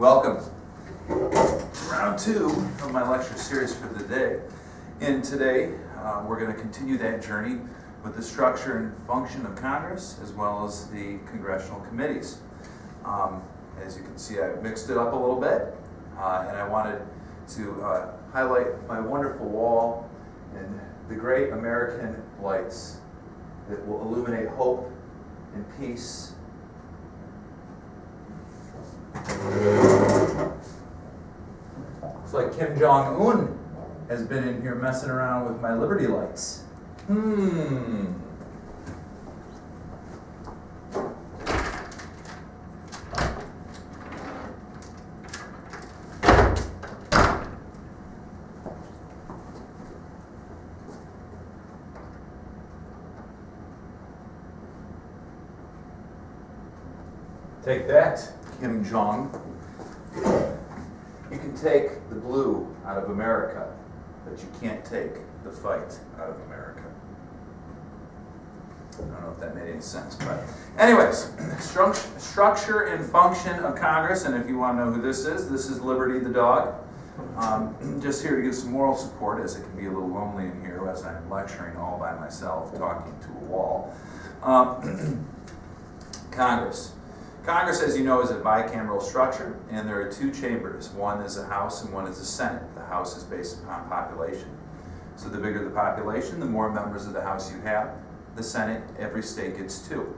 Welcome to round 2 of my lecture series for the day. And today we're going to continue that journey with the structure and function of Congress as well as the congressional committees. As you can see, I've mixed it up a little bit and I wanted to highlight my wonderful wall and the great American lights that will illuminate hope and peace. Looks like Kim Jong-un has been in here messing around with my Liberty lights. Take that, Kim Jong. You can take the blue out of America, but you can't take the fight out of America. I don't know if that made any sense, but anyways, structure and function of Congress, and if you want to know who this is Liberty the dog. Just here to give some moral support, as it can be a little lonely in here as I'm lecturing all by myself, talking to a wall. Congress. Congress, as you know, is a bicameral structure, and there are 2 chambers. One is the House and one is the Senate. The House is based upon population. So the bigger the population, the more members of the House you have. The Senate, every state gets 2.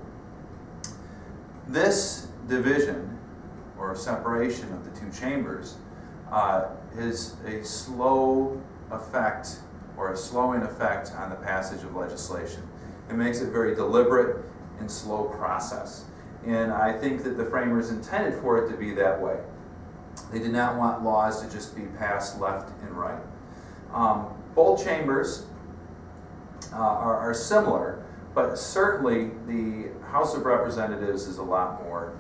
This division, or separation of the 2 chambers, is a slow effect, or a slowing effect on the passage of legislation. It makes it very deliberate and slow process. And I think that the framers intended for it to be that way. They did not want laws to just be passed left and right. Both chambers are similar, but certainly the House of Representatives is a lot more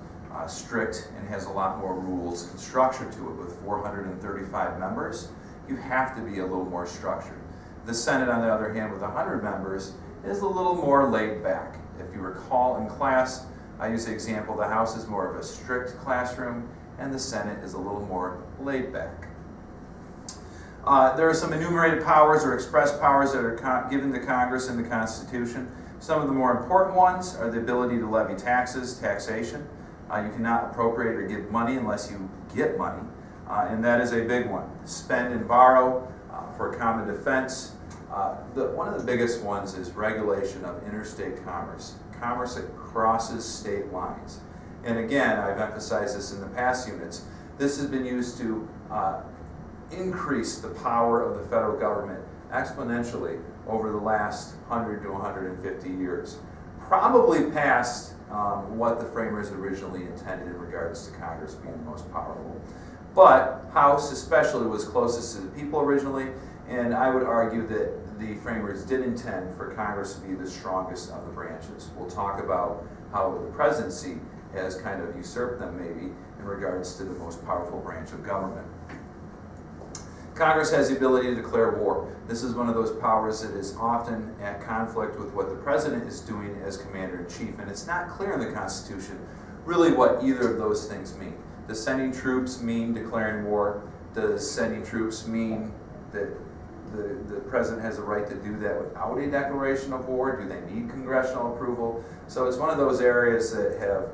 strict and has a lot more rules and structure to it. With 435 members, you have to be a little more structured. The Senate, on the other hand, with 100 members, is a little more laid back. If you recall in class, I use the example, the House is more of a strict classroom, and the Senate is a little more laid back. There are some enumerated powers or express powers that are given to Congress in the Constitution. Some of the more important ones are the ability to levy taxes, taxation. You cannot appropriate or give money unless you get money, and that is a big one. Spend and borrow for common defense. One of the biggest ones is regulation of interstate commerce. Commerce that crosses state lines. And again, I've emphasized this in the past units, this has been used to increase the power of the federal government exponentially over the last 100 to 150 years. Probably past what the framers originally intended in regards to Congress being the most powerful. But House especially was closest to the people originally, and I would argue that the framers did intend for Congress to be the strongest of the branches. We'll talk about how the presidency has kind of usurped them maybe in regards to the most powerful branch of government. Congress has the ability to declare war. This is one of those powers that is often at conflict with what the president is doing as commander-in-chief, and it's not clear in the Constitution really what either of those things mean. Does sending troops mean declaring war? Does sending troops mean that the president has a right to do that without a declaration of war? Do they need congressional approval? So it's one of those areas that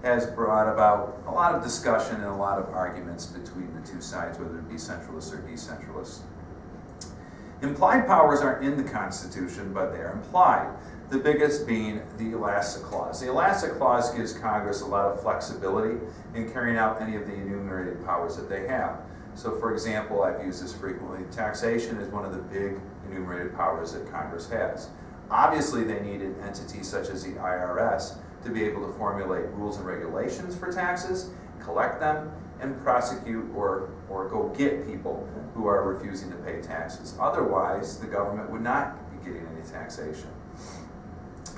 has brought about a lot of discussion and a lot of arguments between the 2 sides, whether it be centralists or decentralists. Implied powers aren't in the Constitution, but they are implied. The biggest being the Elastic Clause. The Elastic Clause gives Congress a lot of flexibility in carrying out any of the enumerated powers that they have. So for example, I've used this frequently, taxation is one of the big enumerated powers that Congress has. Obviously they needed entities such as the IRS to be able to formulate rules and regulations for taxes, collect them, and prosecute or go get people who are refusing to pay taxes. Otherwise, the government would not be getting any taxation.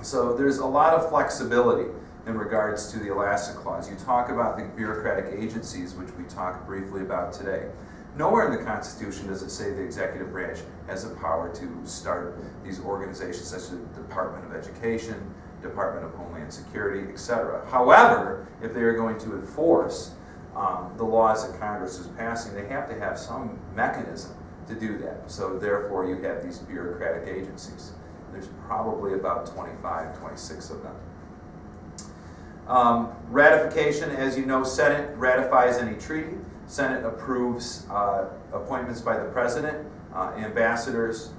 So there's a lot of flexibility in regards to the Elastic Clause. You talk about the bureaucratic agencies, which we talked briefly about today. Nowhere in the Constitution does it say the executive branch has the power to start these organizations such as the Department of Education, Department of Homeland Security, etc. However, if they are going to enforce the laws that Congress is passing, they have to have some mechanism to do that. So therefore you have these bureaucratic agencies. There's probably about 25, 26 of them. Ratification, as you know, Senate ratifies any treaty. Senate approves appointments by the President, ambassadors,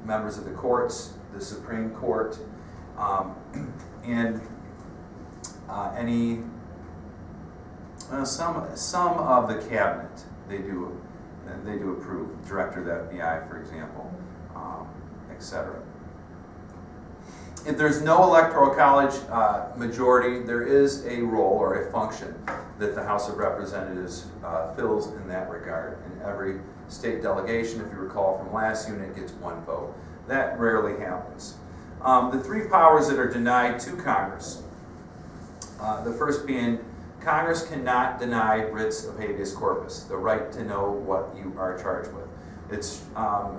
members of the courts, the Supreme Court, and some of the cabinet they do approve. Director of the FBI, for example, etc. If there's no electoral college majority, there is a role or a function that the House of Representatives fills in that regard. And every state delegation, if you recall from last unit, gets one vote. That rarely happens. The three powers that are denied to Congress, the first being Congress cannot deny writs of habeas corpus, the right to know what you are charged with. It's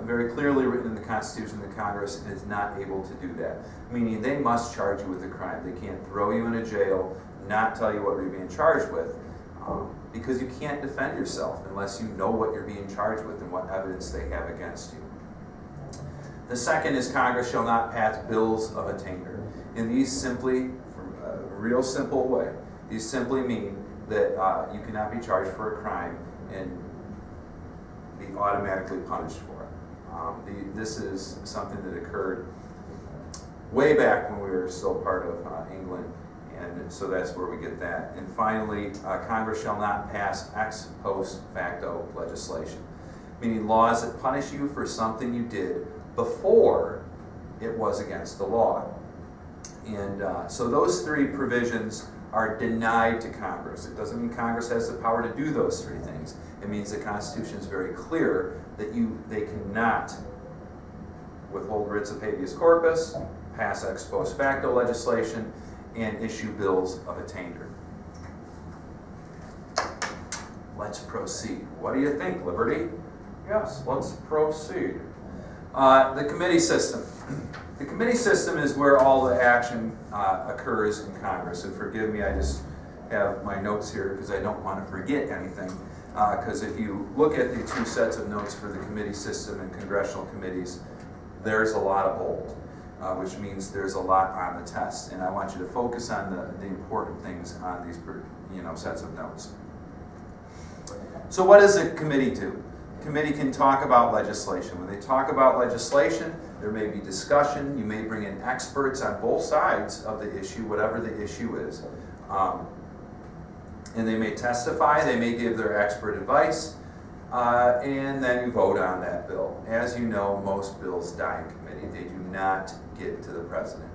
very clearly written in the Constitution that Congress is not able to do that, meaning they must charge you with a crime. They can't throw you in a jail, not tell you what you're being charged with, because you can't defend yourself unless you know what you're being charged with and what evidence they have against you. The second is Congress shall not pass bills of attainder. And these simply, from a real simple way, these simply mean that you cannot be charged for a crime and be automatically punished for it. This is something that occurred way back when we were still part of England, and so that's where we get that. And finally, Congress shall not pass ex post facto legislation, meaning laws that punish you for something you did before it was against the law. And so those three provisions are denied to Congress. It doesn't mean Congress has the power to do those three things. It means the Constitution is very clear that they cannot withhold writs of habeas corpus, pass ex post facto legislation, and issue bills of attainder. Let's proceed. What do you think, Liberty? Yes, let's proceed. The committee system. The committee system is where all the action occurs in Congress. And forgive me, I just have my notes here because I don't want to forget anything. Because if you look at the two sets of notes for the committee system and congressional committees, there's a lot of bold, which means there's a lot on the test. And I want you to focus on the important things on these sets of notes. So what does a committee do? A committee can talk about legislation. When they talk about legislation, there may be discussion. You may bring in experts on both sides of the issue, whatever the issue is. And they may testify, they may give their expert advice, and then you vote on that bill. As you know, most bills die in committee. They do not get to the president.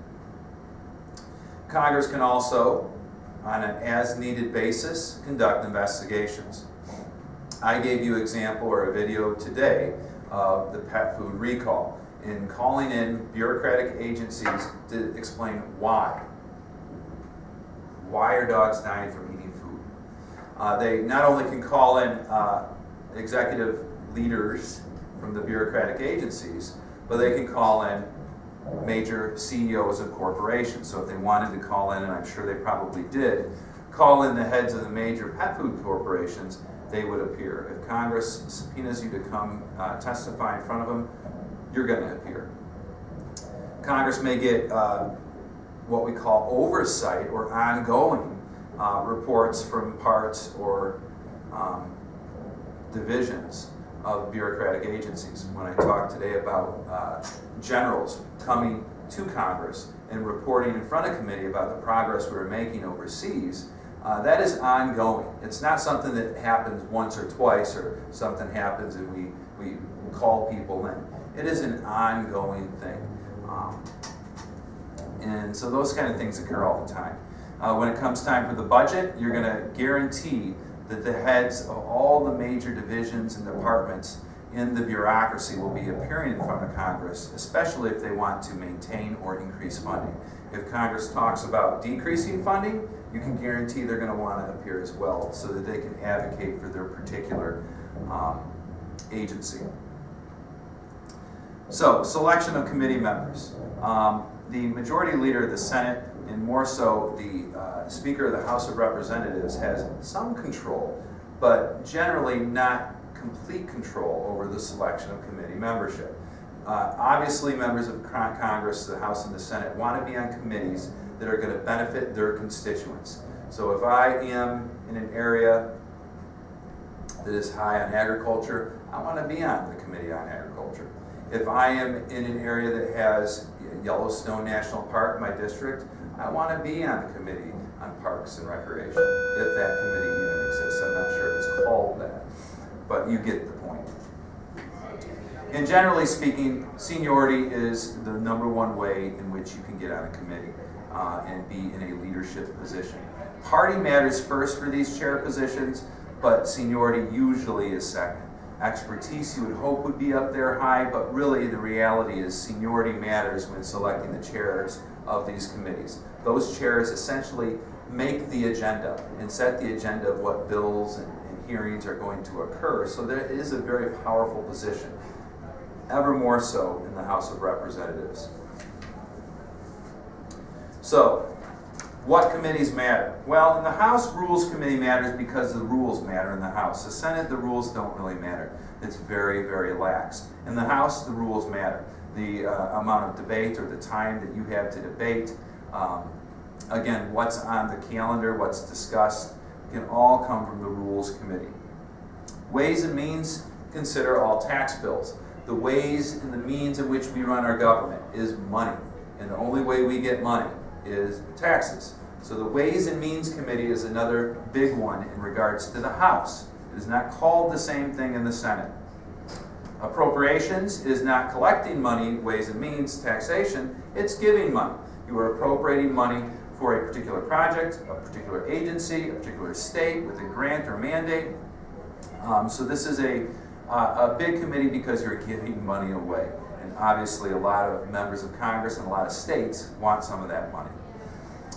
Congress can also, on an as-needed basis, conduct investigations. I gave you an example or a video today of the pet food recall in calling in bureaucratic agencies to explain why. Why are dogs dying from eating food? They not only can call in executive leaders from the bureaucratic agencies, but they can call in major CEOs of corporations. So if they wanted to call in, and I'm sure they probably did, call in the heads of the major pet food corporations, they would appear. If Congress subpoenas you to come testify in front of them, you're going to appear. Congress may get what we call oversight or ongoing reports from parts or divisions of bureaucratic agencies. When I talked today about generals coming to Congress and reporting in front of committee about the progress we were making overseas, that is ongoing. It's not something that happens once or twice, or something happens and we call people in. It is an ongoing thing. And so those kind of things occur all the time. When it comes time for the budget, you're going to guarantee that the heads of all the major divisions and departments in the bureaucracy will be appearing in front of Congress, especially if they want to maintain or increase funding. If Congress talks about decreasing funding, you can guarantee they're going to want to appear as well so that they can advocate for their particular agency. So, selection of committee members. The majority leader of the Senate, and more so the Speaker of the House of Representatives has some control, but generally not complete control over the selection of committee membership. Obviously, members of Congress, the House and the Senate, want to be on committees that are going to benefit their constituents. So if I am in an area that is high on agriculture, I want to be on the Committee on Agriculture. If I am in an area that has Yellowstone National Park, my district, I want to be on the Committee on Parks and Recreation, if that committee even exists. I'm not sure if it's called that, but you get the point. And generally speaking, seniority is the #1 way in which you can get on a committee and be in a leadership position. Party matters first for these chair positions, but seniority usually is second. Expertise you would hope would be up there high, but really the reality is seniority matters when selecting the chairs of these committees. Those chairs essentially make the agenda and set the agenda of what bills and hearings are going to occur. So there is a very powerful position, ever more so in the House of Representatives. So, what committees matter? Well, in the House, Rules Committee matters because the rules matter in the House. The Senate, the rules don't really matter. It's very, very lax. In the House, the rules matter. The amount of debate or the time that you have to debate, again, what's on the calendar, what's discussed, can all come from the Rules Committee. Ways and Means, consider all tax bills. The ways and the means in which we run our government is money. And the only way we get money is taxes. So the Ways and Means Committee is another big one in regards to the House. It is not called the same thing in the Senate. Appropriations is not collecting money, Ways and Means, taxation, it's giving money. You are appropriating money for a particular project, a particular agency, a particular state with a grant or mandate. So this is a big committee because you're giving money away. And obviously a lot of members of Congress and a lot of states want some of that money.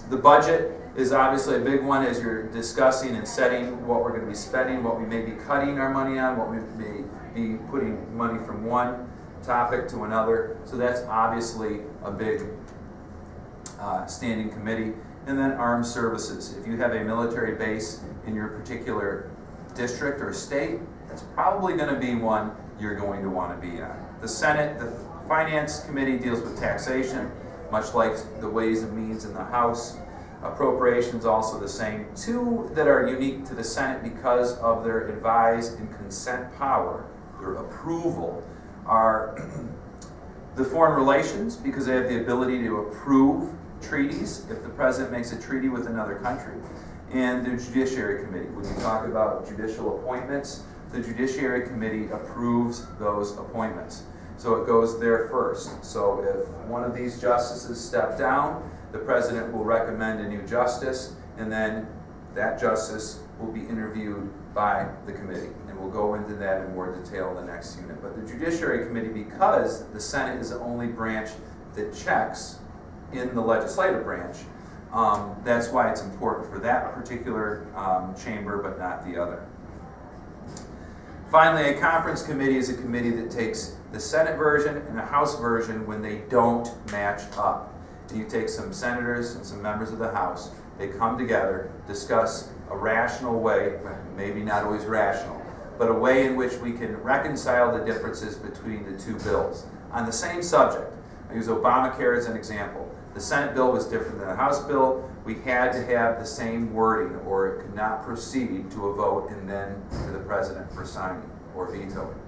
The budget is obviously a big one as you're discussing and setting what we're going to be spending, what we may be cutting our money on, what we may be putting money from one topic to another. So that's obviously a big standing committee. And then armed services. If you have a military base in your particular district or state, that's probably going to be one you're going to want to be on. The Senate, the Finance Committee deals with taxation, much like the Ways and Means in the House. Appropriations also the same. Two that are unique to the Senate because of their advise and consent power, their approval, are the foreign relations, because they have the ability to approve treaties if the president makes a treaty with another country, and the Judiciary Committee. When you talk about judicial appointments, the Judiciary Committee approves those appointments. So it goes there first. So if one of these justices step down, the president will recommend a new justice, and then that justice will be interviewed by the committee. And we'll go into that in more detail in the next unit. But the Judiciary Committee, because the Senate is the only branch that checks in the legislative branch, that's why it's important for that particular chamber, but not the other. Finally, a conference committee is a committee that takes the Senate version and the House version when they don't match up. And you take some senators and some members of the House, they come together, discuss a rational way, maybe not always rational, but a way in which we can reconcile the differences between the two bills on the same subject. I use Obamacare as an example. The Senate bill was different than the House bill. We had to have the same wording or it could not proceed to a vote and then to the president for signing or vetoing.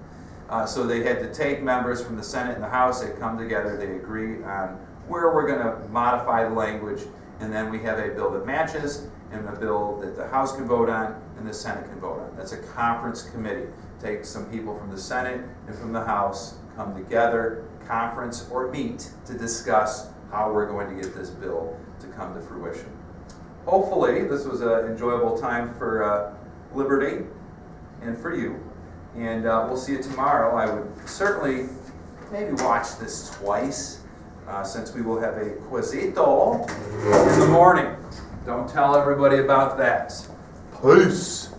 So they had to take members from the Senate and the House, they come together, they agree on where we're going to modify the language, and then we have a bill that matches and a bill that the House can vote on and the Senate can vote on. That's a conference committee. Take some people from the Senate and from the House, come together, conference or meet to discuss how we're going to get this bill to come to fruition. Hopefully this was an enjoyable time for Liberty and for you. And we'll see you tomorrow. I would certainly maybe watch this twice since we will have a quizito in the morning. Don't tell everybody about that. Peace.